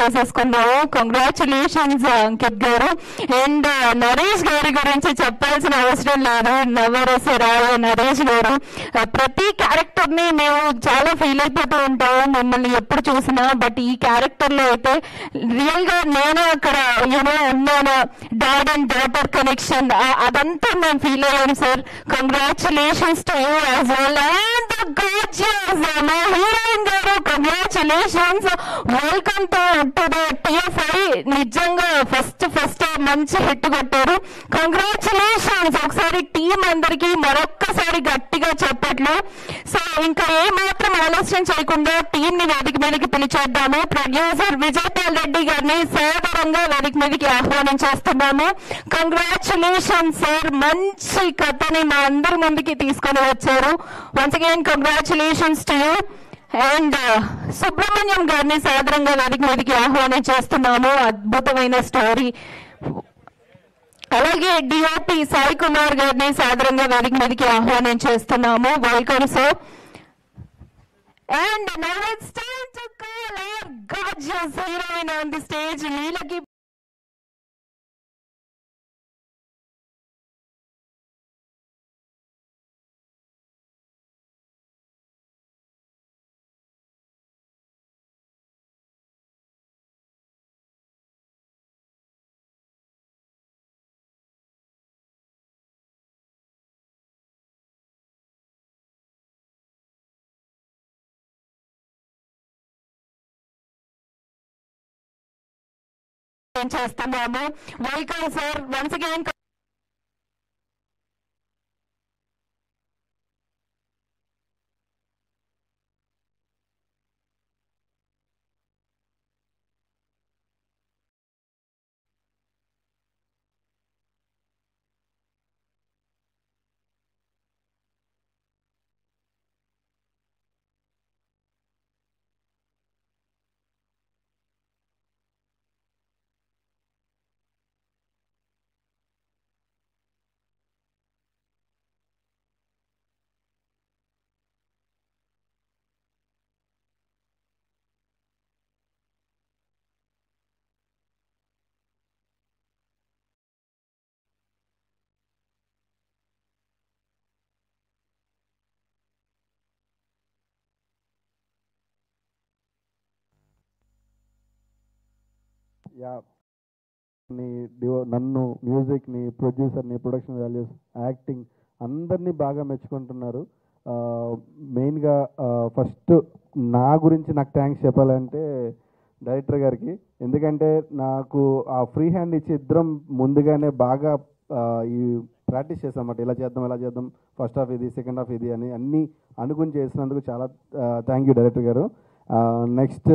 చేసేసుకున్నాము. కంగ్రాచులేషన్స్ అంకిత్ గారు. అండ్ నరేష్ గారి గురించి చెప్పాల్సిన అవసరం లేదు. నవరసరాయ నరేష్ గారు. ప్రతి క్యారెక్టర్ ని మేము చాలా ఫీల్ అయిపోతూ ఉంటాము మిమ్మల్ని ఎప్పుడు చూసినా. బట్ ఈ క్యారెక్టర్ లో అయితే రియల్ గా నేను అక్కడ ఉన్నాను. డాడ్ అండ్ డాటర్ కనెక్షన్ అదంతా మేము ఫీల్ అయ్యాం sir. Congratulations to you as well. And మా హీరోయిన్ గారు congratulations. Welcome to the TFI. నిజంగా ఫస్ట్ మంచి హిట్ కొట్టారు. కంగ్రాచులేషన్స్. ఒకసారి టీం అందరికి మరొక్కసారి గట్టిగా చెప్పట్లు. సో ఇంకా ఏ మాత్రం ఆలస్యం చేయకుండా టీం ని వేదిక మీదకి పిలిచేద్దాము. ప్రొడ్యూసర్ విజయపాల్ రెడ్డి గారిని సాధారణంగా వేదిక మీదకి ఆహ్వానించేస్తున్నాము. Congratulations sir. మంచి కథని మా అందరి ముందుకి తీసుకొని వచ్చారు. Once again congratulations to you. And Subrahmanyam గారిని సాధారణంగా వేదిక మీదకి ఆహ్వానించేస్తున్నాము. అద్భుతమైన స్టోరీ. అలాగే DOP సాయి కుమార్ గారిని సాధారణంగా వేదిక మీదకి ఆహ్వానించేస్తున్నాము. Welcome sir. And now it's time to call our gorgeous heroine on the stage, Neelaki. చేస్తున్నాము. Welcome sir once again. నన్ను మ్యూజిక్ని, ప్రొడ్యూసర్ని, ప్రొడక్షన్ వాల్యూస్, యాక్టింగ్ అందరినీ బాగా మెచ్చుకుంటున్నారు. మెయిన్గా ఫస్ట్ నా గురించి నాకు థ్యాంక్స్ చెప్పాలంటే డైరెక్టర్ గారికి. ఎందుకంటే నాకు ఆ ఫ్రీ హ్యాండ్ ఇచ్చి ఇద్దరం ముందుగానే బాగా ఈ ప్రాక్టీస్ చేసామన్నమాట. ఇలా చేద్దాం, ఫస్ట్ హాఫ్ ఇది, సెకండ్ హాఫ్ ఇది అని అన్నీ అనుకుని చేసినందుకు చాలా థ్యాంక్ యూ డైరెక్టర్ గారు. నెక్స్ట్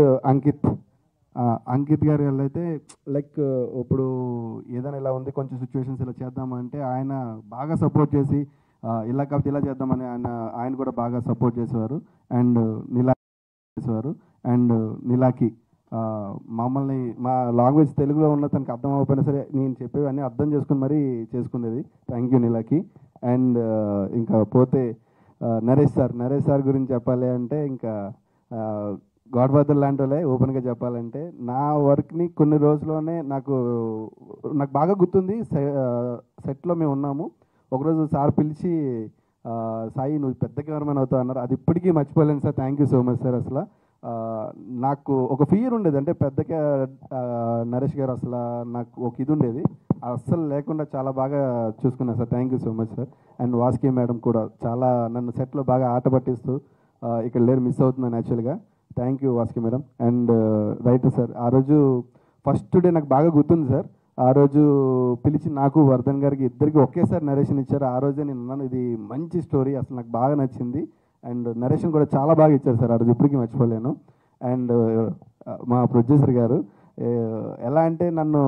అంకిత్ గారు అయితే లైక్ ఇప్పుడు ఏదైనా ఇలా ఉంది, కొంచెం సిచ్యువేషన్స్ ఇలా చేద్దామంటే ఆయన బాగా సపోర్ట్ చేసి ఇలా కాబట్టి ఇలా చేద్దామని ఆయన కూడా బాగా సపోర్ట్ చేసేవారు. అండ్ నీలాకి మమ్మల్ని మా లాంగ్వేజ్ తెలుగులో ఉన్న తనకు అర్థం అవ్వకపోయినా సరే నేను చెప్పేవన్నీ అర్థం చేసుకుని మరీ చేసుకునేది. Thank you నీలాకి. అండ్ ఇంకా పోతే నరేష్ సార్ గురించి చెప్పాలి అంటే ఇంకా గాడ్ ఫాదర్ లాంటి వాళ్ళే. ఓపెన్గా చెప్పాలంటే నా వర్క్ని కొన్ని రోజుల్లోనే నాకు బాగా గుర్తుంది. సెట్లో మేము ఉన్నాము. ఒకరోజు సార్ పిలిచి సాయి నువ్వు పెద్ద కెమెరామెన్ అవుతావు అన్నారు. అది ఇప్పటికీ మర్చిపోలేను sir. Thank you so much sir. అసలు నాకు ఒక ఫియర్ ఉండేది, అంటే పెద్దగా నరేష్ గారు అసలు నాకు ఒక ఇది ఉండేది, అస్సలు లేకుండా చాలా బాగా చూసుకున్నాను sir. Thank you so much sir. And వాస్కి మేడం కూడా చాలా నన్ను సెట్లో బాగా ఆట పట్టిస్తూ ఇక్కడ లేరు, మిస్ అవుతున్నాను యాక్చువల్గా. థ్యాంక్ యూ వాస్కి మేడం. అండ్ రైటర్ సార్, ఆ రోజు ఫస్ట్ డే నాకు బాగా గుర్తుంది సార్. ఆ రోజు పిలిచి నాకు వర్ధన్ గారికి ఇద్దరికి ఒకేసారి నరేషన్ ఇచ్చారు. ఆ రోజే నేను అన్నాను ఇది మంచి స్టోరీ, అసలు నాకు బాగా నచ్చింది. అండ్ నరేషన్ కూడా చాలా బాగా ఇచ్చారు సార్. ఆ రోజు ఇప్పటికీ మర్చిపోలేను. అండ్ మా ప్రొడ్యూసర్ గారు ఎలా అంటే నన్ను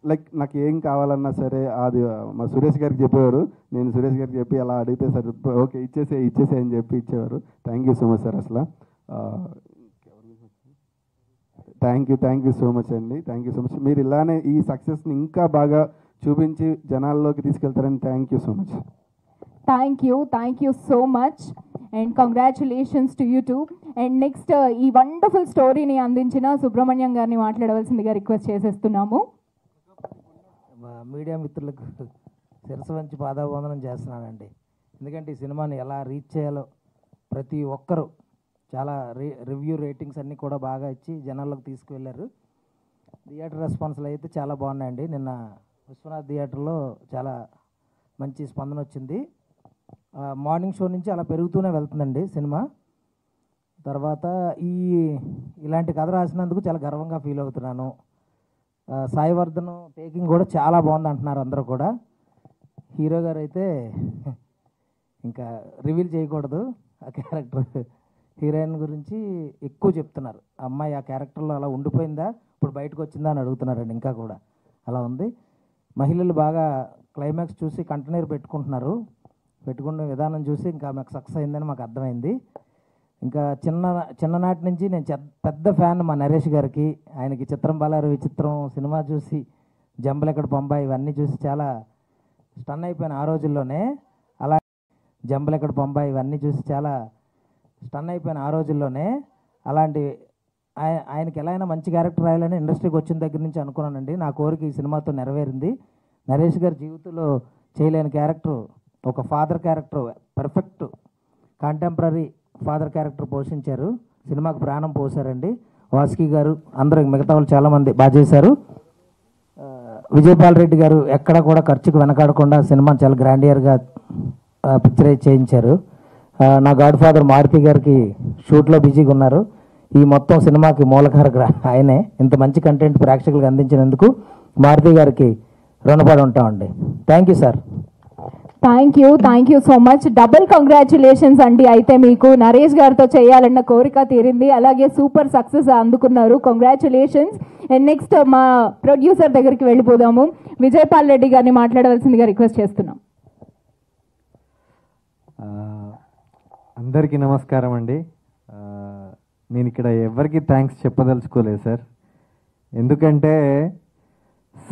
లైక్ నాకు ఏం కావాలన్నా సరే అది మా సురేష్ గారికి చెప్పేవారు. నేను సురేష్ గారికి చెప్పి అలా అడిగితే సార్ ఓకే ఇచ్చేసే అని చెప్పి ఇచ్చేవారు. Thank you so much sir. అసలు థ్యాంక్ యూ సో మచ్ అండి. Thank you so much. మీరు ఇలానే ఈ సక్సెస్ని ఇంకా బాగా చూపించి జనాల్లోకి తీసుకెళ్తారని thank you so much. Thank you so much. And congratulations to you too. And next ఈ వండర్ఫుల్ స్టోరీని అందించిన సుబ్రహ్మణ్యం గారిని మాట్లాడవలసిందిగా రిక్వెస్ట్ చేసేస్తున్నాము. మీడియా మిత్రులకు శిరస్సు వంచి పాదాభివందనం చేస్తున్నానండి. ఎందుకంటే ఈ సినిమాని ఎలా రీచ్ చేయాలో ప్రతి ఒక్కరూ చాలా రివ్యూ రేటింగ్స్ అన్నీ కూడా బాగా ఇచ్చి జనాల్లోకి తీసుకువెళ్ళారు. థియేటర్ రెస్పాన్స్లు అయితే చాలా బాగున్నాయండి. నిన్న విశ్వనాథ్ థియేటర్లో చాలా మంచి స్పందన వచ్చింది. మార్నింగ్ షో నుంచి అలా పెరుగుతూనే వెళ్తుందండి సినిమా. తర్వాత ఇలాంటి కథ రాసినందుకు చాలా గర్వంగా ఫీల్ అవుతున్నాను. సాయివర్ధన్ టేకింగ్ కూడా చాలా బాగుంది అంటున్నారు అందరూ కూడా. హీరో గారు అయితే ఇంకా రివీల్ చేయకూడదు ఆ క్యారెక్టర్. హీరోయిన్ గురించి ఎక్కువ చెప్తున్నారు. అమ్మాయి ఆ క్యారెక్టర్లో అలా ఉండిపోయిందా, ఇప్పుడు బయటకు వచ్చిందా అని అడుగుతున్నారండి. ఇంకా కూడా అలా ఉంది. మహిళలు బాగా క్లైమాక్స్ చూసి కంటనీరు పెట్టుకునే విధానం చూసి ఇంకా మాకు సక్సెస్ అయిందని మాకు అర్థమైంది. ఇంకా చిన్ననాటి నుంచి నేను పెద్ద ఫ్యాన్ మా నరేష్ గారికి. ఆయనకి చిత్రం బాలారు విచిత్రం సినిమా చూసి, జంబలెక్కడ బొంబాయి ఇవన్నీ చూసి చాలా స్టన్ అయిపోయాను ఆ రోజుల్లోనే. అలా జంబలెక్కడ బొంబాయి ఇవన్నీ చూసి చాలా స్టన్ అయిపోయాను ఆ రోజుల్లోనే. అలాంటి ఆయనకి ఎలా అయినా మంచి క్యారెక్టర్ రాయాలని ఇండస్ట్రీకి వచ్చిన దగ్గర నుంచి అనుకున్నానండి. నా కోరిక ఈ సినిమాతో నెరవేరింది. నరేష్ గారి జీవితంలో చేయలేని క్యారెక్టర్, ఒక father character, perfect contemporary father character పోషించారు. సినిమాకు ప్రాణం పోసారండి. వాసుకి గారు, అందరూ మిగతా వాళ్ళు చాలామంది బాగా చేశారు. విజయపాల్ రెడ్డి గారు ఎక్కడ కూడా ఖర్చుకు వెనకాడకుండా సినిమా చాలా గ్రాండియర్గా పిక్చరైజ్ చేయించారు. నా గాడ్ ఫాదర్ మారుతి గారికి షూట్లో బిజీగా ఉన్నారు. ఈ మొత్తం సినిమాకి మూలకారక ఆయనే. ఇంత మంచి కంటెంట్ ప్రేక్షకులకు అందించినందుకు మారుతి గారికి రుణపడి ఉంటామండి. Thank you sir. Thank you so much. Double congratulations అండి. అయితే మీకు నరేష్ గారితో చేయాలన్న కోరిక తీరింది, అలాగే సూపర్ సక్సెస్ అందుకున్నారు. కంగ్రాచులేషన్స్. అండ్ నెక్స్ట్ మా ప్రొడ్యూసర్ దగ్గరికి వెళ్ళిపోదాము. విజయపాల్ రెడ్డి గారిని మాట్లాడవలసిందిగా రిక్వెస్ట్ చేస్తున్నాం. అందరికీ నమస్కారం అండి. నేను ఇక్కడ ఎవరికి థ్యాంక్స్ చెప్పదలుచుకోలేదు సార్. ఎందుకంటే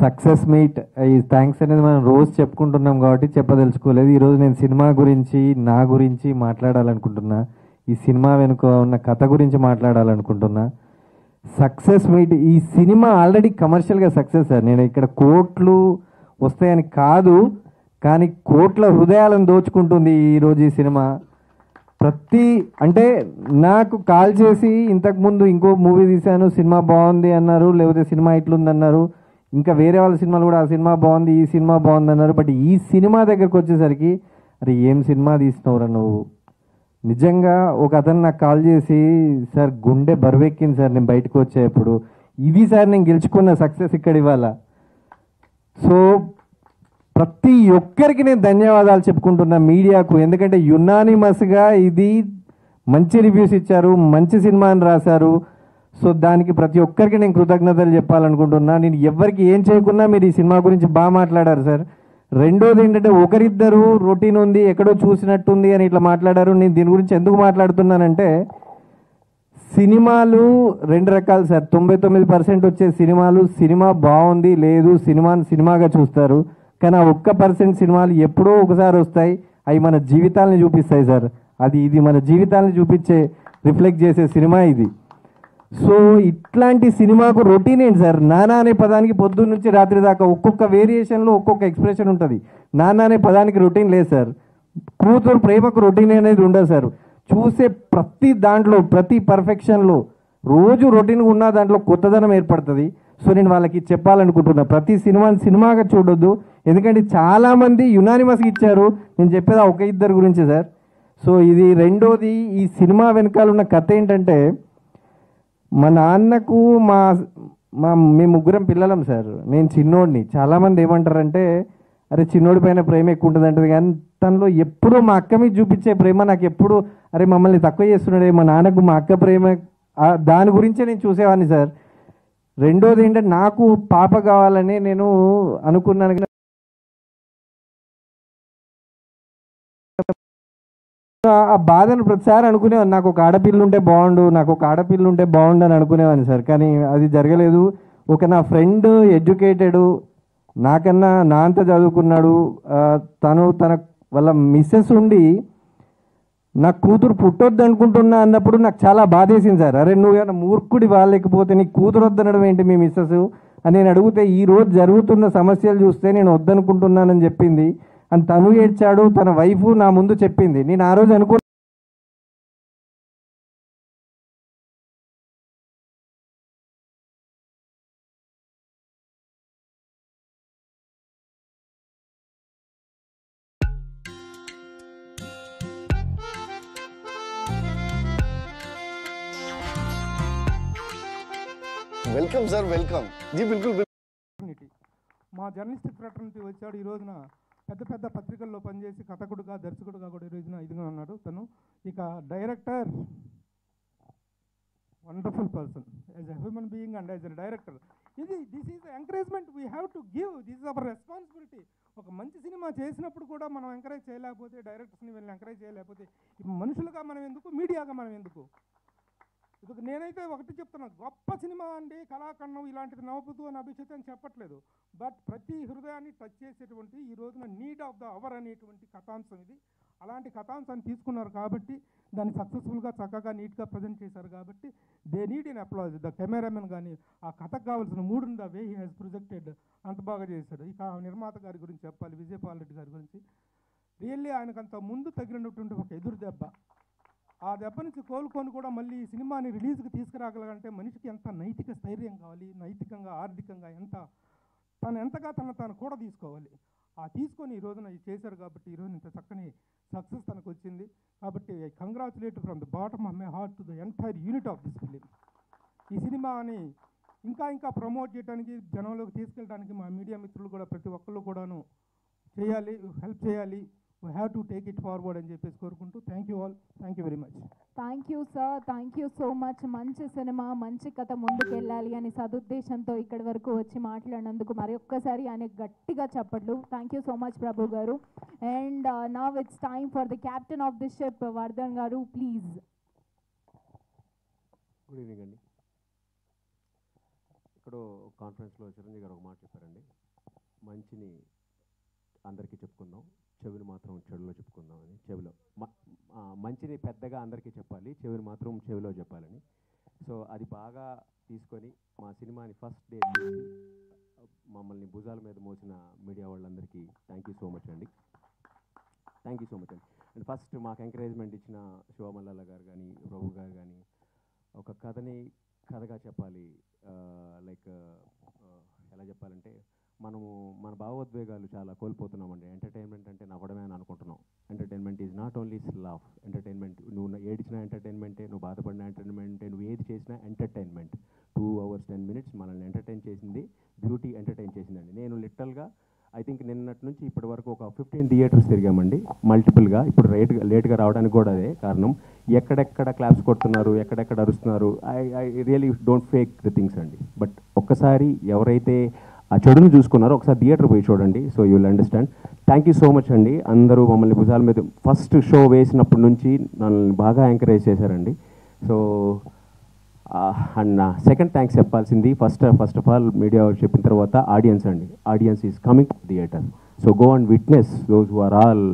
సక్సెస్ మీట్ ఈ థ్యాంక్స్ అనేది మనం రోజు చెప్పుకుంటున్నాం కాబట్టి చెప్పదలుచుకోలేదు. ఈరోజు నేను సినిమా గురించి, నా గురించి మాట్లాడాలనుకుంటున్నా. ఈ సినిమా వెనుక ఉన్న కథ గురించి మాట్లాడాలనుకుంటున్నా. సక్సెస్ మీట్ ఈ సినిమా ఆల్రెడీ కమర్షియల్గా సక్సెస్ సార్. నేను ఇక్కడ కోట్లు వస్తాయని కాదు, కానీ కోట్ల హృదయాలను దోచుకుంటుంది ఈరోజు ఈ సినిమా. అంటే నాకు కాల్ చేసి ఇంతకుముందు ఇంకో మూవీ తీశాను, సినిమా బాగుంది అన్నారు, లేకపోతే సినిమా ఇట్లుంది అన్నారు. ఇంకా వేరే వాళ్ళ సినిమాలు కూడా ఆ సినిమా బాగుంది, ఈ సినిమా బాగుంది అన్నారు. బట్ ఈ సినిమా దగ్గరకు వచ్చేసరికి అరే ఏం సినిమా తీసినవురా నువ్వు. నిజంగా ఒక అతను నాకు కాల్ చేసి, సార్ గుండె బరువెక్కింది సార్ నేను బయటకు వచ్చేప్పుడు. ఇది సార్ నేను గెలుచుకున్న సక్సెస్ ఇక్కడ ఇవాళ. సో ప్రతి ఒక్కరికి నేను ధన్యవాదాలు చెప్పుకుంటున్నా మీడియాకు. ఎందుకంటే యునానిమస్గా ఇది మంచి రివ్యూస్ ఇచ్చారు, మంచి సినిమా అని రాశారు. సో దానికి ప్రతి ఒక్కరికి నేను కృతజ్ఞతలు చెప్పాలనుకుంటున్నా. నేను ఎవరికి ఏం చేయకున్నా మీరు ఈ సినిమా గురించి బాగా మాట్లాడారు సార్. రెండోది ఏంటంటే ఒకరిద్దరు రొటీన్ ఉంది, ఎక్కడో చూసినట్టుంది అని ఇట్లా మాట్లాడారు. నేను దీని గురించి ఎందుకు మాట్లాడుతున్నానంటే సినిమాలు రెండు రకాలు సార్. 99% వచ్చే సినిమాలు సినిమా బాగుంది లేదు సినిమాని సినిమాగా చూస్తారు. కానీ ఆ 1% సినిమాలు ఎప్పుడో ఒకసారి వస్తాయి, అవి మన జీవితాలని చూపిస్తాయి సార్. ఇది మన జీవితాలని చూపించే రిఫ్లెక్ట్ చేసే సినిమా ఇది. సో ఇట్లాంటి సినిమాకు రొటీన్ ఏంటి సార్. నానా అనే పదానికి పొద్దున్న నుంచి రాత్రి దాకా ఒక్కొక్క వేరియేషన్లో ఒక్కొక్క ఎక్స్ప్రెషన్ ఉంటుంది. నానా అనే పదానికి రొటీన్ లేదు సార్. కూతురు ప్రేమకు రొటీన్ అనేది ఉండదు సార్. చూసే ప్రతి దాంట్లో, ప్రతి పర్ఫెక్షన్లో రోజు రొటీన్గా ఉన్న దాంట్లో కొత్తదనం ఏర్పడుతుంది. సో నేను వాళ్ళకి చెప్పాలనుకుంటున్నా, ప్రతి సినిమాని సినిమాగా చూడొద్దు. ఎందుకంటే చాలామంది యునానిమస్గా ఇచ్చారు. నేను చెప్పేది ఒక ఇద్దరు గురించి సార్. సో ఇది రెండోది, ఈ సినిమా వెనకాల ఉన్న కథ ఏంటంటే మా నాన్నకు మేము ముగ్గురం పిల్లలం సార్. నేను చిన్నోడిని. చాలామంది ఏమంటారంటే అరే చిన్నోడి పైన ప్రేమ ఎక్కువ ఉంటుంది అంటది, కానీ తనలో ఎప్పుడూ మా అక్క మీద చూపించే ప్రేమ నాకు ఎప్పుడు అరే మమ్మల్ని తక్కువ చేస్తున్నాడే, మా నాన్నకు మా అక్క ప్రేమ, దాని గురించే నేను చూసేవాడిని సార్. రెండోది ఏంటంటే నాకు పాప కావాలని నేను అనుకున్నాను. ఆ బాధను ప్రతిసారి అనుకునేవాడిని, నాకు ఒక ఆడపిల్ల ఉంటే బాగుండు అని అనుకునేవాడిని సార్. కానీ అది జరగలేదు. నా ఫ్రెండ్ ఎడ్యుకేటెడ్, నాకన్నా నా అంత చదువుకున్నాడు. తన వాళ్ళ మిస్సెస్ ఉండి నాకు కూతురు పుట్టొద్దు అనుకుంటున్నా అన్నప్పుడు నాకు చాలా బాధేసింది సార్. అరే నువ్వు ఏమైనా మూర్ఖుడి వాళ్ళకపోతే నీకు కూతురు వద్దనడం ఏంటి మీ మిస్సెస్ అని నేను అడిగితే, ఈ రోజు జరుగుతున్న సమస్యలు చూస్తే నేను వద్దనుకుంటున్నానని చెప్పింది. అని తను ఏడ్చాడు, తన వైఫ్ నా ముందు చెప్పింది. నేను ఆ రోజు అనుకున్నా వెల్కమ్ సార్, వెల్కమ్ జీ. బిల్కుల్ మా జర్నలిస్టిక్ ఫ్రెటర్నిటీ వచ్చాడు. ఈ రోజున పెద్ద పెద్ద పత్రికల్లో పనిచేసి కథకుడుగా, దర్శకుడుగా కూడా ఈ రోజున ఇదిగా ఉన్నాడు తను. ఇక director, wonderful person as a human being and as a director. This is encouragement we have to give. This is our responsibility. ఒక మంచి సినిమా చేసినప్పుడు కూడా మనం ఎంకరేజ్ చేయలేకపోతే, డైరెక్టర్స్ని వీళ్ళని ఎంకరేజ్ చేయలేకపోతే, మనుషులుగా మనం ఎందుకు, మీడియాగా మనం ఎందుకు? ఇది నేనైతే ఒకటి చెప్తున్నా, గొప్ప సినిమా అండి, కళాఖండం ఇలాంటిది నవ్వుతూ అని అభిషేక్ అని చెప్పట్లేదు. బట్ ప్రతి హృదయాన్ని టచ్ చేసేటువంటి ఈ రోజున నీడ్ ఆఫ్ ద అవర్ అనేటువంటి కథాంశం ఇది. అలాంటి కథాంశాన్ని తీసుకున్నారు కాబట్టి దాన్ని సక్సెస్ఫుల్గా చక్కగా నీట్గా ప్రజెంట్ చేశారు కాబట్టి they need in applause. The cameraman కానీ ఆ కథకు కావాల్సిన మూడుని the way he has projected అంత బాగా చేశాడు. ఇక నిర్మాత గారి గురించి చెప్పాలి, విజయపాల్ రెడ్డి గారి గురించి. రియల్లీ ఆయనకంత ముందు తగిలినటువంటి ఒక ఎదురు దెబ్బ, ఆ దెబ్బ నుంచి కోలుకొని కూడా మళ్ళీ ఈ సినిమాని రిలీజ్కి తీసుకురాగలంటే మనిషికి ఎంత నైతిక స్థైర్యం కావాలి, నైతికంగా ఆర్థికంగా ఎంతగా తాను కూడా తీసుకోవాలి. ఆ తీసుకొని ఈ రోజున ఇది చేశారు కాబట్టి ఈరోజు ఇంత చక్కని సక్సెస్ తనకు వచ్చింది. కాబట్టి I congratulate from the bottom of my heart to the entire unit of this film. ఈ సినిమాని ఇంకా ప్రమోట్ చేయడానికి, జనంలోకి తీసుకెళ్ళడానికి మా మీడియా మిత్రులు కూడా ప్రతి ఒక్కళ్ళు కూడాను చేయాలి, హెల్ప్ చేయాలి. We have to take it forward అని చెప్పేసి కోరుకుంటూ thank you all, thank you very much. Thank you sir, thank you so much. మంచి సినిమా, మంచి కథ ముందుకు వెళ్ళాలి అని సదుద్దేశంతో ఇక్కడి వరకు వచ్చి మాట్లాడినందుకు మరి ఒక్కసారి ఆయన గట్టిగా చెప్పట్లు. థ్యాంక్ యూ సో మచ్ ప్రభు గారు. And now it's time for the captain of the ship Vardhan గారు, ప్లీజ్. గుడ్ ఈవినింగ్ అండి. ఇక్కడ కాన్ఫరెన్స్లో చిరంజీవి గారు ఒక మాట చెప్పారండి, మంచిని అందరికీ చెప్పుకుందాం, చెవిని మాత్రం చెవిలో చెప్పుకుందామని. చెవిలో మంచిని పెద్దగా అందరికీ చెప్పాలి, చెవిని మాత్రం చెవిలో చెప్పాలని. సో అది బాగా తీసుకొని మా సినిమాని ఫస్ట్ డే మమ్మల్ని భుజాల మీద మోసిన మీడియా వాళ్ళందరికీ థ్యాంక్ యూ సో మచ్ అండి. థ్యాంక్ యూ సో మచ్ అండి. అండ్ ఫస్ట్ మాకు ఎంకరేజ్మెంట్ ఇచ్చిన శివమల్లాల గారు కానీ, ప్రభు గారు కానీ, ఒక కథని కథగా చెప్పాలి, లైక్ ఎలా చెప్పాలంటే మనము మన భావోద్వేగాలు చాలా కోల్పోతున్నామండి. ఎంటర్టైన్మెంట్ అంటే నవ్వడమే అని అనుకుంటున్నాం. Entertainment is not only laugh. Entertainment, నువ్వు ఏడిచిన ఎంటర్టైన్మెంటే, నువ్వు బాధపడిన ఎంటర్టైన్మెంటే, నువ్వు ఏది చేసినా ఎంటర్టైన్మెంట్. 2 hours 10 minutes మనల్ని ఎంటర్టైన్ చేసింది బ్యూటీ, ఎంటర్టైన్ చేసిందండి. నేను లిటరల్గా ఐ థింక్ నిన్నటి నుంచి ఇప్పటి వరకు ఒక 15 థియేటర్స్ తిరిగామండి మల్టిపుల్గా. ఇప్పుడు లేట్గా రావడానికి కూడా అదే కారణం. ఎక్కడెక్కడ క్లాప్స్ కొడుతున్నారు, ఎక్కడెక్కడ అరుస్తున్నారు. I really don't fake the things అండి. బట్ ఒక్కసారి ఎవరైతే ఆ చెడును చూసుకున్నారో ఒకసారి థియేటర్ పోయి చూడండి. So you will understand. Thank you so much అండి. అందరూ మమ్మల్ని భుజాల మీద ఫస్ట్ షో వేసినప్పటి నుంచి నన్ను బాగా ఎంకరేజ్ చేశారండి. సో అండ్ సెకండ్ థ్యాంక్స్ చెప్పాల్సింది ఫస్ట్ ఆఫ్ ఆల్ మీడియా చెప్పిన తర్వాత ఆడియన్స్ అండి. Audience is coming to theatre. So go and witness those who are all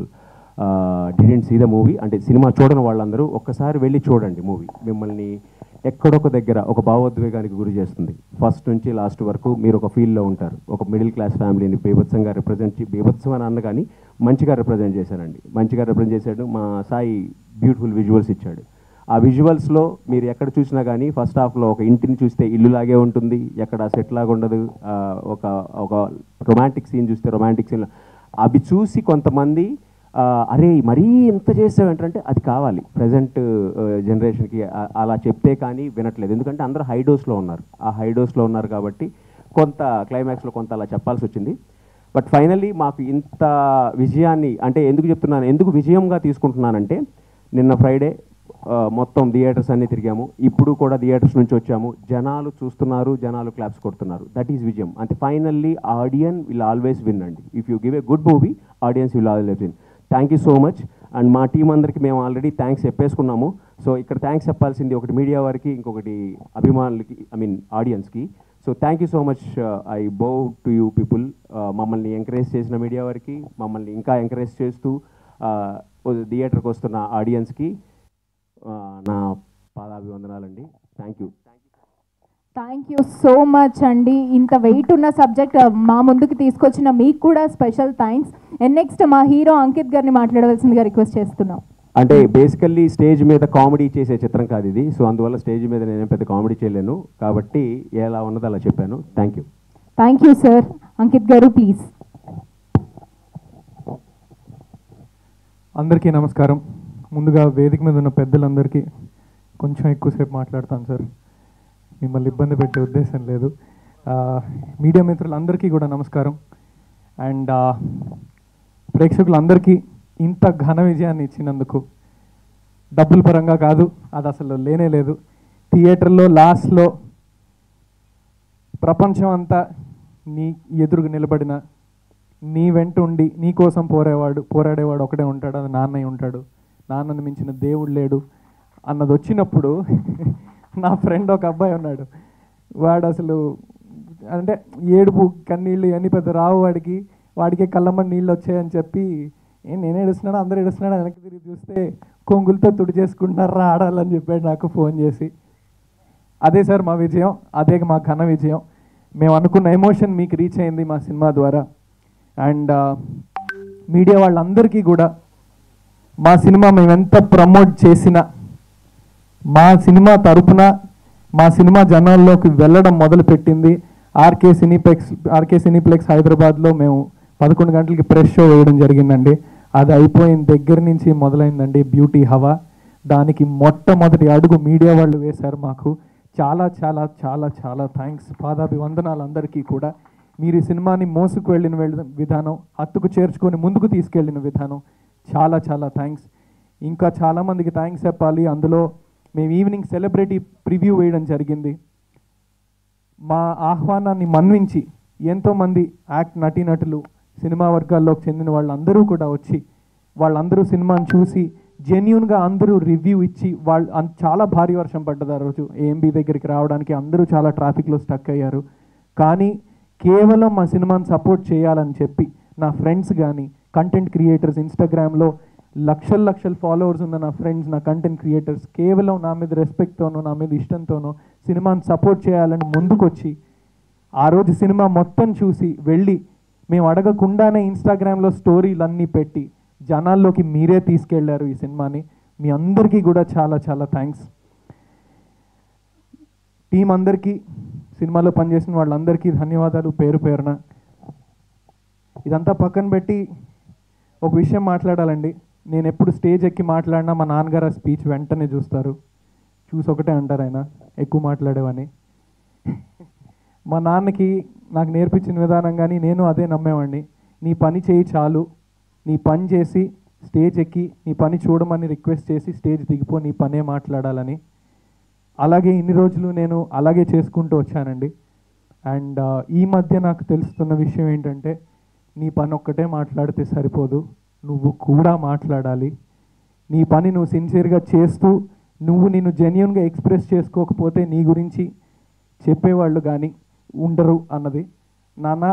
didn't see the movie. అంటే సినిమా చూడని వాళ్ళందరూ ఒక్కసారి వెళ్ళి చూడండి మూవీ. మిమ్మల్ని ఎక్కడొక దగ్గర ఒక భావోద్వేగానికి గురి చేస్తుంది. ఫస్ట్ నుంచి లాస్ట్ వరకు మీరు ఒక ఫీల్లో ఉంటారు. ఒక మిడిల్ క్లాస్ ఫ్యామిలీని బీభత్సంగా బీభత్సం అని అన్న కానీ మంచిగా రిప్రజెంట్ చేశారండి. మంచిగా రిప్రజెంట్ చేశాడు. మా సాయి బ్యూటిఫుల్ విజువల్స్ ఇచ్చాడు. ఆ విజువల్స్లో మీరు ఎక్కడ చూసినా కానీ ఫస్ట్ హాఫ్లో ఒక ఇంటిని చూస్తే ఇల్లులాగే ఉంటుంది, ఎక్కడ సెట్ లాగా ఉండదు. ఒక రొమాంటిక్ సీన్ చూస్తే రొమాంటిక్ సీన్, అవి చూసి కొంతమంది అరే మరీ ఇంత చేసావేంటంటే అది కావాలి ప్రజెంట్ జనరేషన్కి. అలా చెప్తే కానీ వినట్లేదు. ఎందుకంటే అందరూ హై డోస్లో ఉన్నారు. ఆ హై డోస్లో ఉన్నారు కాబట్టి కొంత క్లైమాక్స్లో కొంత అలా చెప్పాల్సి వచ్చింది. బట్ ఫైనల్లీ మాకు ఇంత విజయాన్ని, అంటే ఎందుకు చెప్తున్నాను, ఎందుకు విజయంగా తీసుకుంటున్నానంటే నిన్న ఫ్రైడే మొత్తం థియేటర్స్ అన్నీ తిరిగాము. ఇప్పుడు కూడా థియేటర్స్ నుంచి వచ్చాము. జనాలు చూస్తున్నారు, జనాలు క్లాప్స్ కొడుతున్నారు. దట్ ఈజ్ విజయం. అంటే finally audience will always win అండి. If you give a good movie, audience will always win. Thank you so much. And మా టీం అందరికీ మేము ఆల్రెడీ థ్యాంక్స్ చెప్పేసుకున్నాము. సో ఇక్కడ థ్యాంక్స్ చెప్పాల్సింది ఒకటి మీడియా వారికి, ఇంకొకటి అభిమానులకి, ఆడియన్స్కి. So thank you so much. I bow to you people. మమ్మల్ని ఎంకరేజ్ చేసిన మీడియా వారికి, మమ్మల్ని ఇంకా ఎంకరేజ్ చేస్తూ థియేటర్కి వస్తున్న ఆడియన్స్కి నా పాదాభివందనాలండి. Thank you. Thank you so much అండి. ఇంత వెయిట్ ఉన్న సబ్జెక్ట్ మా ముందుకు తీసుకొచ్చిన మీకు కూడా స్పెషల్ థ్యాంక్స్. అండ్ నెక్స్ట్ మా హీరో అంకిత్ గారిని మాట్లాడవలసిందిగా రిక్వెస్ట్ చేస్తున్నాం. అంటే బేసికల్లీ స్టేజ్ మీద కామెడీ చేసే చిత్రం కాదు ఇది. సో అందువల్ల స్టేజ్ మీద నేను పెద్ద కామెడీ చేయలేను కాబట్టి ఎలా ఉన్నదో అలా చెప్పాను. Thank you. Thank you sir. Ankit గారు ప్లీజ్. అందరికీ నమస్కారం. ముందుగా వేదిక మీద ఉన్న పెద్దలందరికీ కొంచెం ఎక్కువసేపు మాట్లాడతాను సార్, మిమ్మల్ని ఇబ్బంది పెట్టే ఉద్దేశం లేదు. మీడియా మిత్రులందరికీ కూడా నమస్కారం. అండ్ ప్రేక్షకులందరికీ ఇంత ఘన విజయాన్ని ఇచ్చినందుకు, డబ్బుల పరంగా కాదు, అది అసలు లేనే లేదు. థియేటర్లో లాస్ట్లో ప్రపంచం అంతా నీ ఎదురుగా నిలబడిన, నీ వెంట ఉండి నీ కోసం పోరాడేవాడు ఒకడే ఉంటాడు, అది నాన్నయ్య ఉంటాడు, నాన్నని మించిన దేవుడు లేడు అన్నది వచ్చినప్పుడు నా ఫ్రెండ్ ఒక అబ్బాయి ఉన్నాడు, వాడు అసలు అంటే ఏడుపు కన్నీళ్ళు ఇవన్నీ పెద్ద రావు వాడికే కళ్ళమ్మ నీళ్ళు వచ్చాయని చెప్పి నేను ఏడుస్తున్నాడు, అందరూ ఏడుస్తున్నాడు, వెనక్కి తిరిగి చూస్తే కొంగులతో తుడి చేసుకుంటున్నారా ఆడాలని చెప్పాడు నాకు ఫోన్ చేసి. అదే సార్ మా విజయం, అదే మా ఘన విజయం. మేము అనుకున్న ఎమోషన్ మీకు రీచ్ అయింది మా సినిమా ద్వారా. అండ్ మీడియా వాళ్ళందరికీ కూడా మా సినిమా మేము ఎంత ప్రమోట్ చేసినా, మా సినిమా తరపున మా సినిమా జనాల్లోకి వెళ్ళడం మొదలుపెట్టింది ఆర్కే సినీప్లెక్స్ హైదరాబాద్లో మేము 11 గంటలకి ప్రెస్ షో వేయడం జరిగిందండి. అది అయిపోయిన దగ్గర నుంచి మొదలైందండి బ్యూటీ హవా. దానికి మొట్టమొదటి అడుగు మీడియా వాళ్ళు వేశారు మాకు. చాలా చాలా చాలా చాలా థ్యాంక్స్, పాదాభివందనాలు అందరికీ కూడా. మీరు ఈ సినిమాని మోసుకు వెళ్ళిన విధానం, హత్తుకు చేర్చుకొని ముందుకు తీసుకెళ్ళిన విధానం చాలా చాలా థ్యాంక్స్. ఇంకా చాలామందికి థ్యాంక్స్ చెప్పాలి. అందులో మేము ఈవినింగ్ సెలబ్రిటీ ప్రివ్యూ వేయడం జరిగింది. మా ఆహ్వానాన్ని మన్నించి ఎంతోమంది నటీనటులు, సినిమా వర్గాల్లోకి చెందిన వాళ్ళందరూ కూడా వచ్చి వాళ్ళందరూ సినిమాని చూసి జెన్యూన్గా అందరూ రివ్యూ ఇచ్చి చాలా భారీ వర్షం పడ్డది ఆ రోజు. ఏఎంబీ దగ్గరికి రావడానికి అందరూ చాలా ట్రాఫిక్లో స్టక్ అయ్యారు. కానీ కేవలం మా సినిమాని సపోర్ట్ చేయాలని చెప్పి నా ఫ్రెండ్స్ కానీ, కంటెంట్ క్రియేటర్స్, ఇన్స్టాగ్రామ్లో లక్షల ఫాలోవర్స్ ఉన్న నా ఫ్రెండ్స్, నా కంటెంట్ క్రియేటర్స్ కేవలం నా మీద రెస్పెక్ట్తోనో నా మీద ఇష్టంతోనో సినిమాని సపోర్ట్ చేయాలని ముందుకొచ్చి ఆ రోజు సినిమా మొత్తం చూసి వెళ్ళి మేము అడగకుండానే ఇన్స్టాగ్రామ్లో స్టోరీలన్నీ పెట్టి జనాల్లోకి మీరే తీసుకెళ్లారు ఈ సినిమాని. మీ అందరికీ కూడా చాలా చాలా థ్యాంక్స్. టీం అందరికీ, సినిమాలో పనిచేసిన వాళ్ళందరికీ ధన్యవాదాలు పేరు పేరున. ఇదంతా పక్కన పెట్టి ఒక విషయం మాట్లాడాలండి. నేను ఎప్పుడు స్టేజ్ ఎక్కి మాట్లాడినా మా నాన్నగారు ఆ స్పీచ్ వెంటనే చూస్తారు, చూసి ఒకటే అంటారు ఆయన ఎక్కువ మాట్లాడేవని. మా నాన్నకి నాకు నేర్పించిన విధానం కానీ నేను అదే నమ్మేవాడిని. నీ పని చేయి చాలు, నీ పని చేసి స్టేజ్ ఎక్కి నీ పని చూడమని రిక్వెస్ట్ చేసి స్టేజ్ దిగిపో, నీ పనే మాట్లాడాలని. అలాగే ఇన్ని రోజులు నేను అలాగే చేసుకుంటూ వచ్చానండి. అండ్ ఈ మధ్య నాకు తెలుస్తున్న విషయం ఏంటంటే, నీ పని ఒక్కటే మాట్లాడితే సరిపోదు, నువ్వు కూడా మాట్లాడాలి. నీ పని నువ్వు సిన్సియర్గా చేస్తూ నిన్ను జెన్యూన్గా ఎక్స్ప్రెస్ చేసుకోకపోతే నీ గురించి చెప్పేవాళ్ళు కానీ ఉండరు అన్నది. నాన్న,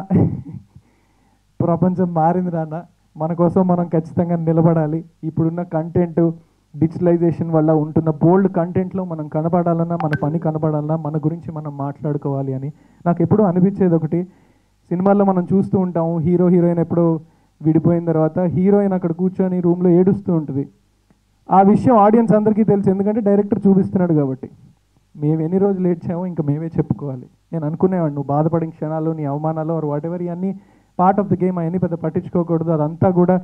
ప్రపంచం మారింది నాన్న, మన కోసం మనం ఖచ్చితంగా నిలబడాలి. ఇప్పుడున్న కంటెంట్ డిజిటలైజేషన్ వల్ల ఉంటున్న బోల్డ్ కంటెంట్లో మనం కనపడాలన్నా, మన పని కనపడాలన్నా, మన గురించి మనం మాట్లాడుకోవాలి అని నాకు ఎప్పుడూ అనిపించేది ఒకటి. సినిమాల్లో మనం చూస్తూ ఉంటాము, హీరోయిన్ ఎప్పుడో విడిపోయిన తర్వాత హీరోయిన్ అక్కడ కూర్చొని రూమ్లో ఏడుస్తూ ఉంటుంది. ఆ విషయం ఆడియన్స్ అందరికీ తెలుసు, ఎందుకంటే డైరెక్టర్ చూపిస్తున్నాడు కాబట్టి. మేము ఎన్ని రోజులు ఏడ్చామో ఇంకా మేమే చెప్పుకోవాలి. నేను అనుకునేవాడు, నువ్వు బాధపడిన క్షణాలు, నీ అవమానాలు ఆర్ వాట్ ఎవర్, ఇవన్నీ పార్ట్ ఆఫ్ ద గేమ్, అవన్నీ పెద్ద పట్టించుకోకూడదు, అదంతా కూడా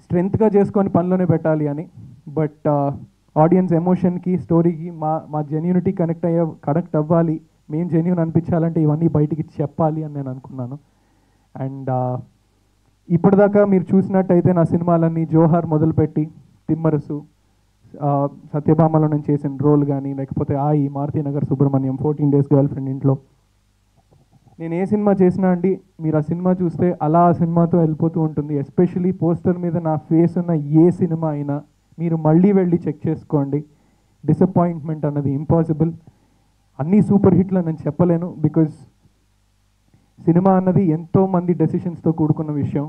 స్ట్రెంగ్త్గా చేసుకొని పనిలోనే పెట్టాలి అని. బట్ ఆడియన్స్ ఎమోషన్కి, స్టోరీకి మా జెన్యూనిటీ కనెక్ట్ అవ్వాలి, మేము జెన్యూన్ అనిపించాలంటే ఇవన్నీ బయటికి చెప్పాలి అని నేను అనుకున్నాను. అండ్ ఇప్పటిదాకా మీరు చూసినట్టయితే నా సినిమాలన్నీ జోహార్ మొదలుపెట్టి తిమ్మరసు, సత్యభామలో నేను చేసిన రోల్ కానీ, లేకపోతే ఆయి, Maruthi Nagar Subrahmanyam, 14 Days girl friend ఇంట్లో, నేను ఏ సినిమా చేసినా అండి మీరు ఆ సినిమా చూస్తే అలా ఆ సినిమాతో వెళ్ళిపోతూ ఉంటుంది. ఎస్పెషలీ పోస్టర్ మీద నా ఫేస్ ఉన్న ఏ సినిమా అయినా మీరు మళ్ళీ వెళ్ళి చెక్ చేసుకోండి. డిసప్పాయింట్మెంట్ అన్నది ఇంపాసిబుల్. అన్నీ సూపర్ హిట్లు నేను చెప్పలేను, బికాజ్ సినిమా అన్నది ఎంతోమంది డెసిషన్స్తో కూడుకున్న విషయం.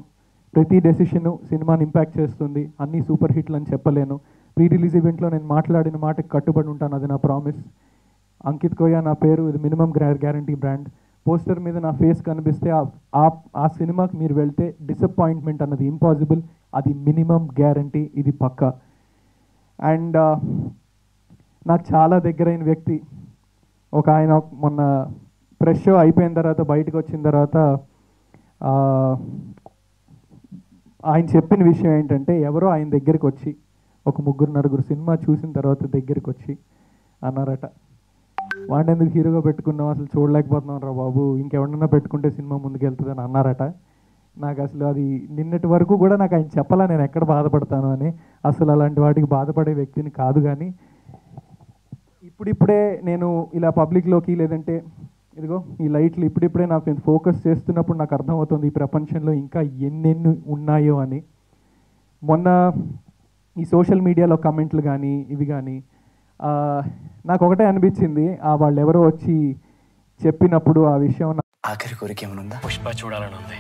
ప్రతి డెసిషను సినిమాని ఇంపాక్ట్ చేస్తుంది. అన్నీ సూపర్ హిట్లు అని చెప్పలేను. ప్రీ రిలీజ్ ఈవెంట్లో నేను మాట్లాడిన మాటకి కట్టుబడి ఉంటాను, అది నా ప్రామిస్. అంకిత్ కోయా నా పేరు, ఇది మినిమం గ్యారంటీ బ్రాండ్. పోస్టర్ మీద నా ఫేస్ కనిపిస్తే ఆ సినిమాకి మీరు వెళ్తే డిసప్పాయింట్మెంట్ అన్నది ఇంపాసిబుల్, అది మినిమం గ్యారంటీ, ఇది పక్కా. అండ్ నాకు చాలా దగ్గరైన వ్యక్తి ఒక ఆయన, మొన్న ప్రెస్ షో అయిపోయిన తర్వాత బయటకు వచ్చిన తర్వాత ఆయన చెప్పిన విషయం ఏంటంటే, ఎవరో ఆయన దగ్గరికి వచ్చి ఒక 3-4 సినిమా చూసిన తర్వాత దగ్గరికి వచ్చి అన్నారట, వాడిని హీరోగా పెట్టుకున్నాం, అసలు చూడలేకపోతున్నాం రా బాబు, ఇంకెవరన్నా పెట్టుకుంటే సినిమా ముందుకెళ్తుందని అన్నారట. నాకు అసలు అది నిన్నటి వరకు కూడా నాకు ఆయన చెప్పాలా నేను ఎక్కడ బాధపడతాను అని. అసలు అలాంటి వాటికి బాధపడే వ్యక్తిని కాదు. కానీ ఇప్పుడిప్పుడే నేను ఇలా పబ్లిక్లోకి, లేదంటే ఇదిగో ఈ లైట్లు ఇప్పుడిప్పుడే నాకు నేను ఫోకస్ చేస్తున్నప్పుడు నాకు అర్థమవుతుంది ఈ ప్రపంచంలో ఇంకా ఎన్నెన్ని ఉన్నాయో అని. మొన్న ఈ సోషల్ మీడియాలో కమెంట్లు కానీ ఇవి కానీ నాకు ఒకటే అనిపించింది, వాళ్ళు ఎవరో వచ్చి చెప్పినప్పుడు ఆ విషయం ఆఖరి కోరిక ఏమనుందా? పుష్ప చూడాలని ఉంది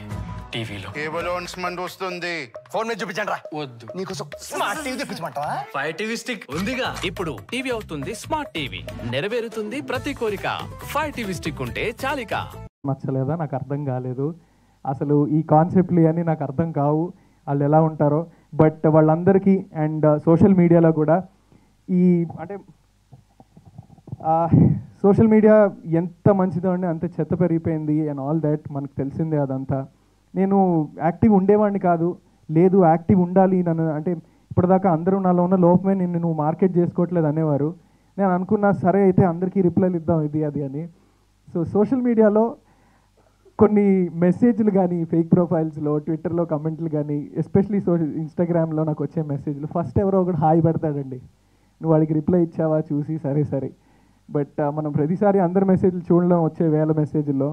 టీవీలో. కేబుల్ అనౌన్స్మెంట్ వస్తుంది, ఫోన్ మీద చూపించండి రా. వద్దు, నీకోసం స్మార్ట్ టీవీ తెప్పించమంటావా? 5 టీవీ స్టిక్ ఉందిగా. ఇప్పుడు టీవీ అవుతుంది స్మార్ట్ టీవీ, నెరవేరుతుంది ప్రతి కోరిక. 5 టీవీ స్టిక్ ఉంటే చాలిక. నచ్చలేదా? నాకు అర్థం కాలేదు. అసలు ఈ కాన్సెప్ట్లు అని నాకు అర్థం కావు, వాళ్ళు ఎలా ఉంటారో. బట్ వాళ్ళందరికీ అండ్ సోషల్ మీడియాలో కూడా ఈ అంటే సోషల్ మీడియా ఎంత మంచిదో అండి అంత చెత్త పెరిగిపోయింది అండ్ ఆల్ దాట్, మనకు తెలిసిందే అదంతా. నేను యాక్టివ్ ఉండేవాడిని కాదు, లేదు యాక్టివ్ ఉండాలి నన్ను, అంటే ఇప్పటిదాకా అందరూ నాలో ఉన్న లోపమే నువ్వు మార్కెట్ చేసుకోవట్లేదు అనేవారు. నేను అనుకున్నా సరే అయితే అందరికీ రిప్లైలు ఇద్దాం ఇది అది అని. సో సోషల్ మీడియాలో కొన్ని మెసేజ్లు కానీ, ఫేక్ ప్రొఫైల్స్లో, ట్విట్టర్లో కమెంట్లు కానీ, ఎస్పెషలీ ఇన్స్టాగ్రామ్లో నాకు వచ్చే మెసేజ్లు, ఫస్ట్ ఎవరో ఒకటి హాయ్ పెడతాడండి, నువ్వు వాడికి రిప్లై ఇచ్చావా చూసి సరే. బట్ మనం ప్రతిసారి అందరి మెసేజ్లు చూడడం, వచ్చే వేల మెసేజ్ల్లో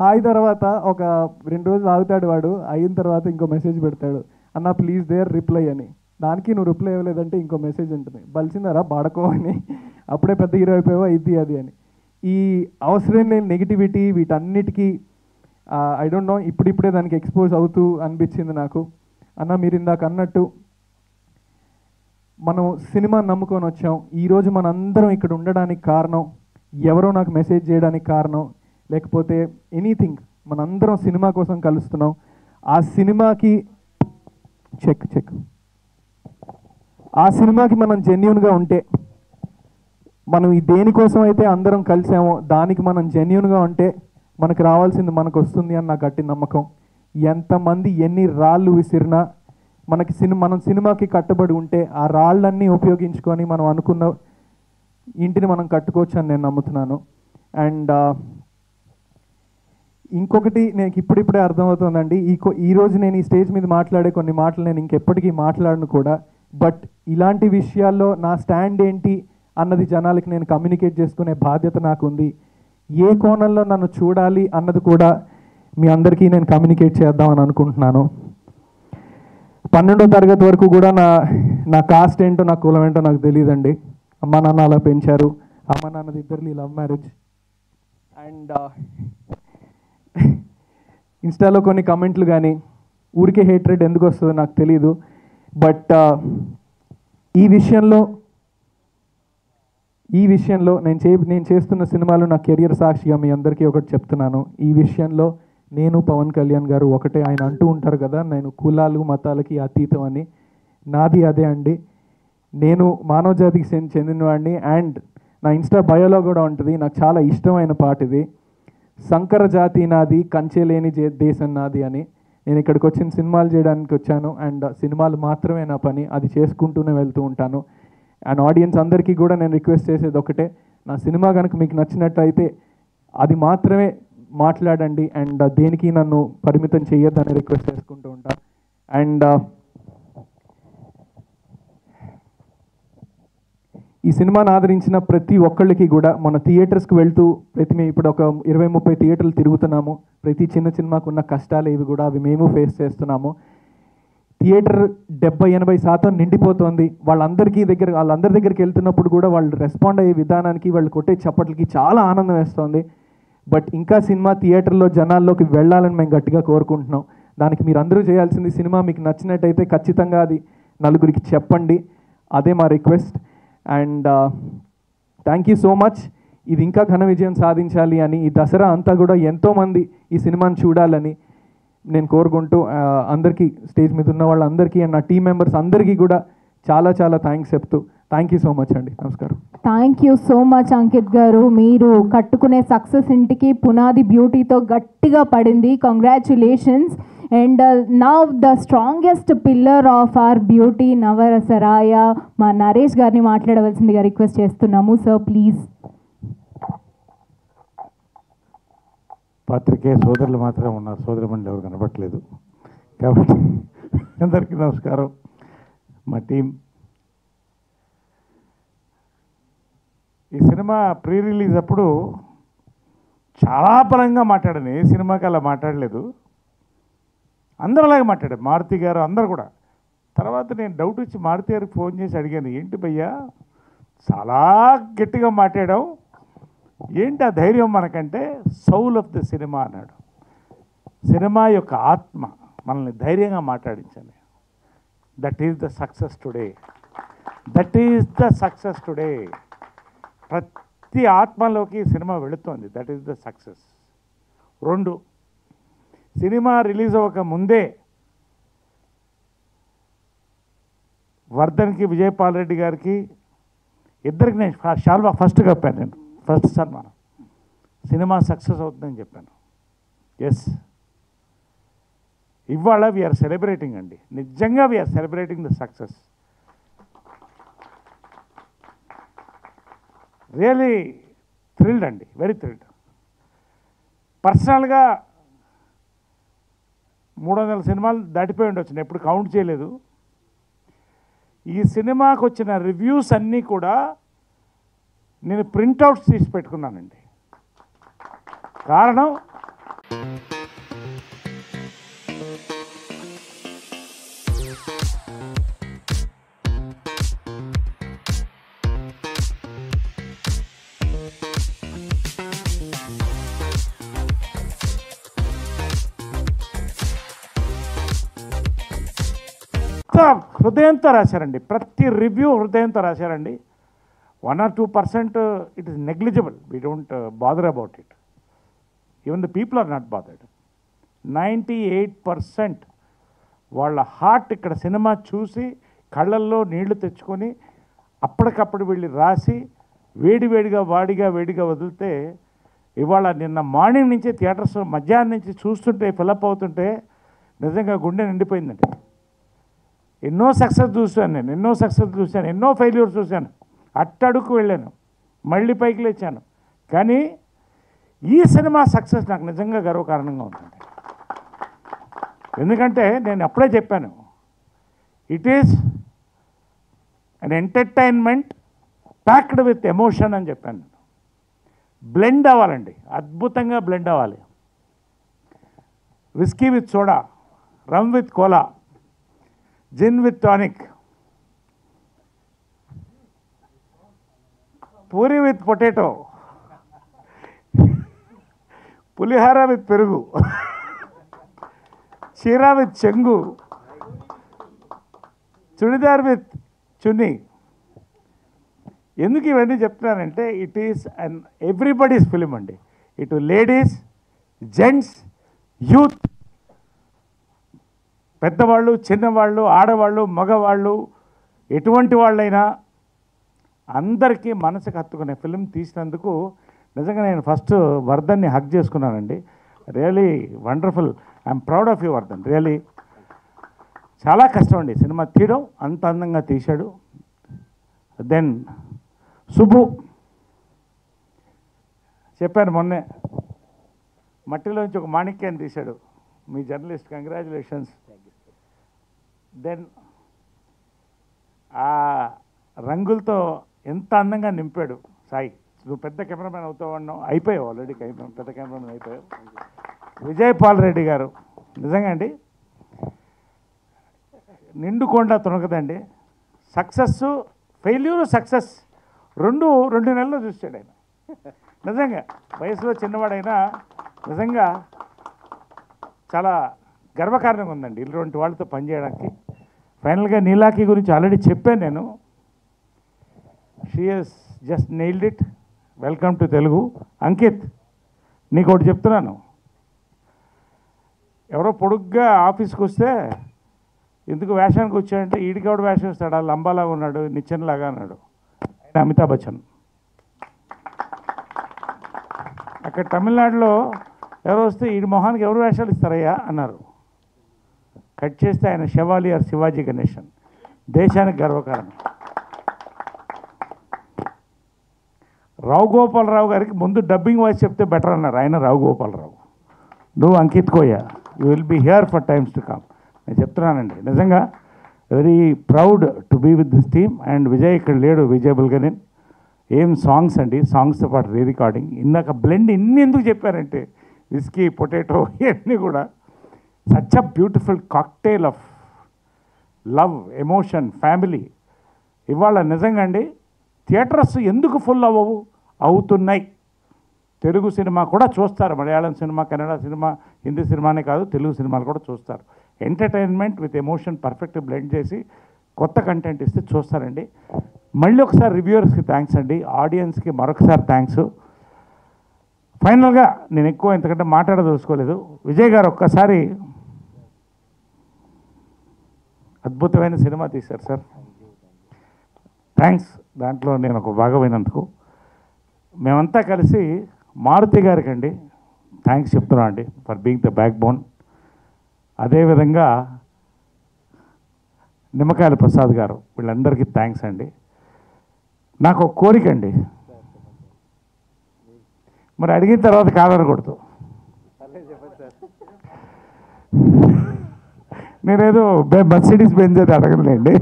హాయ్ తర్వాత ఒక 2 రోజులు ఆగుతాడు వాడు, అయిన తర్వాత ఇంకో మెసేజ్ పెడతాడు, అన్న ప్లీజ్ దేర్ రిప్లై అని. దానికి నువ్వు రిప్లై ఇవ్వలేదంటే ఇంకో మెసేజ్ ఉంటుంది, బలిసిందారా బాడకో అని, అప్పుడే పెద్ద హీరో అయిపోయావా ఇది అది అని. ఈ అవసరం లేని నెగిటివిటీ వీటన్నిటికీ ఐ డోంట్ నో, ఇప్పుడిప్పుడే దానికి ఎక్స్పోజ్ అవుతూ అనిపించింది నాకు. అన్న మీరు ఇందాక అన్నట్టు మనం సినిమా నమ్ముకొని వచ్చాం. ఈరోజు మనందరం ఇక్కడ ఉండడానికి కారణం, ఎవరో నాకు మెసేజ్ చేయడానికి కారణం, లేకపోతే ఎనీథింగ్, మనందరం సినిమా కోసం కలుస్తున్నాం. ఆ సినిమాకి మనం జెన్యూన్గా ఉంటే, మనం ఈ దేనికోసం అయితే అందరం కలిసామో దానికి మనం జెన్యూన్గా ఉంటే మనకు రావాల్సింది మనకు వస్తుంది అని నాకు గట్టి నమ్మకం. ఎంతమంది ఎన్ని రాళ్ళు విసిరినా మనం సినిమాకి కట్టుబడి ఉంటే ఆ రాళ్ళన్నీ ఉపయోగించుకొని మనం అనుకున్న ఇంటిని మనం కట్టుకోవచ్చు అని నేను నమ్ముతున్నాను. అండ్ ఇంకొకటి నాకు ఇప్పుడిప్పుడే అర్థమవుతుందండి, ఈరోజు నేను ఈ స్టేజ్ మీద మాట్లాడే కొన్ని మాటలు నేను ఇంకెప్పటికీ మాట్లాడను కూడా. బట్ ఇలాంటి విషయాల్లో నా స్టాండ్ ఏంటి అన్నది జనాలకి నేను కమ్యూనికేట్ చేసుకునే బాధ్యత నాకు ఉంది. ఏ కోణంలో నన్ను చూడాలి అన్నది కూడా మీ అందరికీ నేను కమ్యూనికేట్ చేద్దామని అనుకుంటున్నాను. 12వ తరగతి వరకు కూడా నా కాస్ట్ ఏంటో, నా కులం ఏంటో నాకు తెలియదండి. అమ్మ నాన్న అలా పెంచారు. అమ్మ నాన్నది ఇద్దరిది లవ్ మ్యారేజ్. అండ్ ఇన్స్టాలో కొన్ని కమెంట్లు కానీ ఊరికే హేట్రెడ్ ఎందుకు వస్తుందో నాకు తెలీదు. బట్ ఈ విషయంలో నేను చేస్తున్న సినిమాలు నా కెరియర్ సాక్షిగా మీ అందరికీ ఒకటి చెప్తున్నాను. ఈ విషయంలో నేను పవన్ కళ్యాణ్ గారు ఒకటే. ఆయన అంటూ ఉంటారు కదా, నేను కులాలు మతాలకి అతీతం అని. నాది అదే అండి. నేను మానవ జాతికి చెందినవాడిని. అండ్ నా ఇన్స్టా బయోలో కూడా ఉంటుంది, నాకు చాలా ఇష్టమైన పాట ఇది, సంకర జాతి నాది కంచెలేని దేశం నాది అని. నేను ఇక్కడికి వచ్చిన సినిమాలు చేయడానికి వచ్చాను. అండ్ సినిమాలు మాత్రమే నా పని, అది చేసుకుంటూనే వెళ్తూ ఉంటాను. అండ్ ఆడియన్స్ అందరికీ కూడా నేను రిక్వెస్ట్ చేసేది ఒకటే, నా సినిమా కనుక మీకు నచ్చినట్టయితే అది మాత్రమే మాట్లాడండి అండ్ దేనికి నన్ను పరిమితం చేయొద్దని రిక్వెస్ట్ చేసుకుంటూ ఉంటాను. అండ్ ఈ సినిమాను ఆదరించిన ప్రతి ఒక్కళ్ళకి కూడా, మన థియేటర్స్కి వెళ్తూ మేము ఇప్పుడు ఒక 20-30 థియేటర్లు తిరుగుతున్నాము. ప్రతి చిన్న సినిమాకు ఉన్న కష్టాలు ఇవి కూడా అవి మేము ఫేస్ చేస్తున్నాము. థియేటర్ 70-80% నిండిపోతుంది. వాళ్ళందరి దగ్గరికి వెళ్తున్నప్పుడు కూడా వాళ్ళు రెస్పాండ్ అయ్యే విధానానికి, వాళ్ళు కొట్టే చప్పట్లకి చాలా ఆనందం వేస్తుంది. బట్ ఇంకా సినిమా థియేటర్లో జనాల్లోకి వెళ్ళాలని మేము గట్టిగా కోరుకుంటున్నాం. దానికి మీరు అందరూ చేయాల్సింది సినిమా మీకు నచ్చినట్టయితే ఖచ్చితంగా అది నలుగురికి చెప్పండి, అదే మా request. And thank you so much. ఇది ఇంకా ఘన విజయం సాధించాలి అని, ఈ దసరా అంతా కూడా ఎంతోమంది ఈ సినిమాని చూడాలని నేను కోరుకుంటూ అందరికీ, స్టేజ్ మీద ఉన్న వాళ్ళందరికీ అండ్ నా టీం మెంబర్స్ అందరికీ కూడా చాలా చాలా థ్యాంక్స్ చెప్తూ థ్యాంక్ యూ సో మచ్ అండి. నమస్కారం. Thank you so much Ankit garu. మీరు కట్టుకునే సక్సెస్ ఇంటికి పునాది బ్యూటీతో గట్టిగా పడింది. Congratulations. And now the strongest pillar of our beauty నవరసరాయ మా నరేష్ గారిని మాట్లాడవలసిందిగా రిక్వెస్ట్ చేస్తున్నాము. Sir please. పాత్రికే సోదరులు మాత్రం ఉన్నారు, సోదరుమణులు ఎవరు కనపట్లేదు కాబట్టి అందరికీ నమస్కారం. మా టీం ఈ సినిమా ప్రీ రిలీజ్ అప్పుడు చాలా బలంగా మాట్లాడాను. ఏ సినిమాకి అలా మాట్లాడలేదు, అందరూ అలాగే మాట్లాడారు, మారుతి గారు అందరు కూడా. తర్వాత నేను డౌట్ వచ్చి మారుతి గారికి ఫోన్ చేసి అడిగాను, ఏంటి భయ్యా చాలా గట్టిగా మాట్లాడావు, ఏంటి ఆ ధైర్యం మనకంటే? సౌల్ ఆఫ్ ద సినిమా అన్నాడు. సినిమా యొక్క ఆత్మ మనల్ని ధైర్యంగా మాట్లాడించాలి. That is the success today, that is the success today. ప్రతి ఆత్మలోకి సినిమా వెళుతోంది, that is the success. 2, cinema release అవ్వక ముందే వర్ధన్కి, విజయపాల్ రెడ్డి గారికి ఇద్దరికి నేను షాల్వా ఫస్ట్ కప్పాను. నేను ఫస్ట్ సన్మానం. సినిమా సక్సెస్ అవుతుందని చెప్పాను. ఎస్, ఇవాళ వీఆర్ సెలబ్రేటింగ్ అండి, నిజంగా we are celebrating the success. Really thrilled అండి, వెరీ థ్రిల్డ్. పర్సనల్గా 300 సినిమాలు దాటిపోయి ఉండొచ్చు, నేను ఎప్పుడు కౌంట్ చేయలేదు. ఈ సినిమాకు వచ్చిన రివ్యూస్ అన్నీ కూడా నేను ప్రింట్అవుట్స్ తీసి పెట్టుకున్నానండి. కారణం హృదయంతో రాశారండి, ప్రతి రివ్యూ హృదయంతో రాశారండి. 1 or 2% it is negligible, we don't bother about it. Even the people are not bothered. 98% వాళ్ళ హార్ట్ ఇక్కడ సినిమా చూసి కళ్ళల్లో నీళ్లు తెచ్చుకొని అప్పటికప్పుడు వెళ్ళి రాసి వేడివేడిగా వేడిగా వదిలితే, ఇవాళ నిన్న మార్నింగ్ నుంచి థియేటర్స్ మధ్యాహ్నం నుంచి చూస్తుంటే ఫిలప్ అవుతుంటే నిజంగా గుండె నిండిపోయిందండి. ఎన్నో సక్సెస్ చూశాను నేను, ఎన్నో ఫెయిల్యూర్స్ చూశాను, అట్టడుకు వెళ్ళాను, మళ్ళీ పైకి లేచాను. కానీ ఈ సినిమా సక్సెస్ నాకు నిజంగా గర్వకారణంగా ఉందండి. ఎందుకంటే నేను అప్పుడే చెప్పాను, it is an entertainment packed with emotion అని చెప్పాను. బ్లెండ్ అవ్వాలండి, అద్భుతంగా బ్లెండ్ అవ్వాలి. Whisky with soda, rum with cola, gin with tonic, puri with potato, pulihora with perugu, cheera with చెంగు, చుడిదార్ విత్ చున్నీ. ఎందుకు ఇవన్నీ చెప్తున్నానంటే it is an everybody's film అండి. ఇటు లేడీస్, జెంట్స్, యూత్, పెద్దవాళ్ళు, చిన్నవాళ్ళు, ఆడవాళ్ళు, మగవాళ్ళు, ఎటువంటి వాళ్ళైనా అందరికీ మనసుకు హత్తుకునే ఫిలిం తీసినందుకు నిజంగా నేను ఫస్ట్ వర్ధన్ని హక్ చేసుకున్నానండి. Really wonderful, I'm proud of you Vardhan. Really చాలా కష్టం అండి సినిమా తీయడం, అంత అందంగా తీశాడు. దెన్ సుబ్బు చెప్పాను మొన్నే, మట్టిలోంచి ఒక మాణిక్యాన్ని తీశాడు మీ జర్నలిస్ట్, కంగ్రాచులేషన్స్. దెన్ ఆ రంగులతో ఎంత అందంగా నింపాడు సాయి. నువ్వు పెద్ద కెమెరామెన్ అవుతావు అన్నావు, అయిపోయావు ఆల్రెడీ, పెద్ద కెమెరామెన్ అయిపోయావు. విజయపాల్ రెడ్డి గారు నిజంగా అండి నిండుకొండ తునకదండి. సక్సెస్, ఫెయిల్యూర్, సక్సెస్ రెండు నెలల్లో చూశాడు ఆయన. నిజంగా వయసులో చిన్నవాడైనా నిజంగా చాలా గర్వకారణంగా ఉందండి ఇటువంటి వాళ్ళతో పనిచేయడానికి. ఫైనల్గా నీలాకి గురించి ఆల్రెడీ చెప్పాను నేను. She has just nailed it. Welcome to Telugu. Ankit, నీకు ఒకటి చెప్తున్నాను. ఎవరో పొడుగ్గా ఆఫీస్కి వస్తే ఎందుకు వేషానికి వచ్చాడంటే ఈడికి ఎవడు వేషం ఇస్తాడు, లంబాలాగా ఉన్నాడు, నిచ్చెనలాగా అన్నాడు. ఆయన అమితాబ్ బచ్చన్. అక్కడ తమిళనాడులో ఎవరో వస్తే ఈడి మొహానికి ఎవరు వేషాలు ఇస్తారయ్యా అన్నారు. కట్ చేస్తే ఆయన శివాలి ఆర్ శివాజీ గణేశన్. దేశానికి గర్వకారణం. రావు గోపాలరావు గారికి ముందు డబ్బింగ్ వాయిస్ చెప్తే బెటర్ అన్నారు. ఆయన రావు గోపాలరావు. నువ్వు Ankit Koya, you will be here for times to come. నేను చెప్తున్నానండి, నిజంగా very proud to be with this team. And Vijay ఇక్కడ లేడు, విజయ్ బుల్గనిన్. ఏం సాంగ్స్ అండి, సాంగ్స్తో పాటు రీ రికార్డింగ్. ఇందాక బ్లెండ్ ఇన్ని ఎందుకు చెప్పారంటే విస్కీ, పొటాటో ఇవన్నీ కూడా such a beautiful cocktail of love, emotion, family. ఇవాళ నిజంగా అండి థియేటర్స్ ఎందుకు ఫుల్ అవ్వవు? అవుతున్నాయి. తెలుగు సినిమా కూడా చూస్తారు, మలయాళం సినిమా, కన్నడ సినిమా, హిందీ సినిమానే కాదు తెలుగు సినిమాలు కూడా చూస్తారు. Entertainment with emotion perfect blend చేసి కొత్త కంటెంట్ ఇస్తే చూస్తారండి. మళ్ళీ ఒకసారి రివ్యూవర్స్కి థ్యాంక్స్ అండి, ఆడియన్స్కి మరొకసారి థ్యాంక్స్. ఫైనల్గా నేను ఎక్కువ ఇంతకంటే మాట్లాడదలుచుకోలేదు. విజయ్ గారు ఒక్కసారి అద్భుతమైన సినిమా తీశారు సార్. థ్యాంక్స్. దాంట్లో నేను ఒక భాగమైనందుకు. మేమంతా కలిసి మారుతి గారికి అండి థ్యాంక్స్ చెప్తున్నాం అండి for being the back bone. అదేవిధంగా నిమ్మకాయల ప్రసాద్ గారు, వీళ్ళందరికీ థ్యాంక్స్ అండి. నాకు ఒక కోరిక అండి, మరి అడిగిన తర్వాత కాదనకూడదు. నేనేదో మర్సిడీస్ బెంజ్ అయితే అడగలేండి.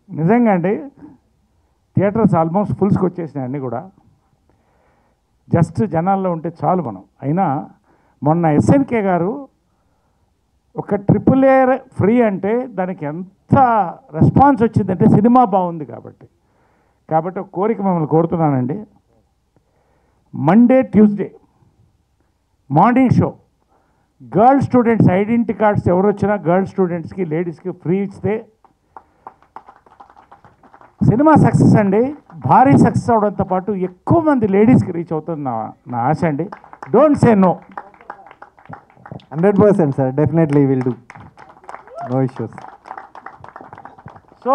నిజంగా అండి థియేటర్స్ ఆల్మోస్ట్ ఫుల్స్కి వచ్చేసినాయి అన్నీ కూడా. జస్ట్ జనాల్లో ఉంటే చాలు మనం. అయినా మొన్న ఎస్ఎన్కే గారు ఒక AAA ఫ్రీ అంటే దానికి ఎంత రెస్పాన్స్ వచ్చిందంటే సినిమా బాగుంది కాబట్టి. ఒక కోరిక మిమ్మల్ని కోరుతున్నానండి. Monday, Tuesday morning show girl students identity cards ఎవరు వచ్చినా గర్ల్ స్టూడెంట్స్కి, లేడీస్కి ఫ్రీ ఇస్తే సినిమా సక్సెస్ అండి. భారీ సక్సెస్ అవడంతో పాటు ఎక్కువ మంది లేడీస్కి రీచ్ అవుతుంది నా ఆశ అండి. Don't say no. 100% sir, definitely will do, no issues. So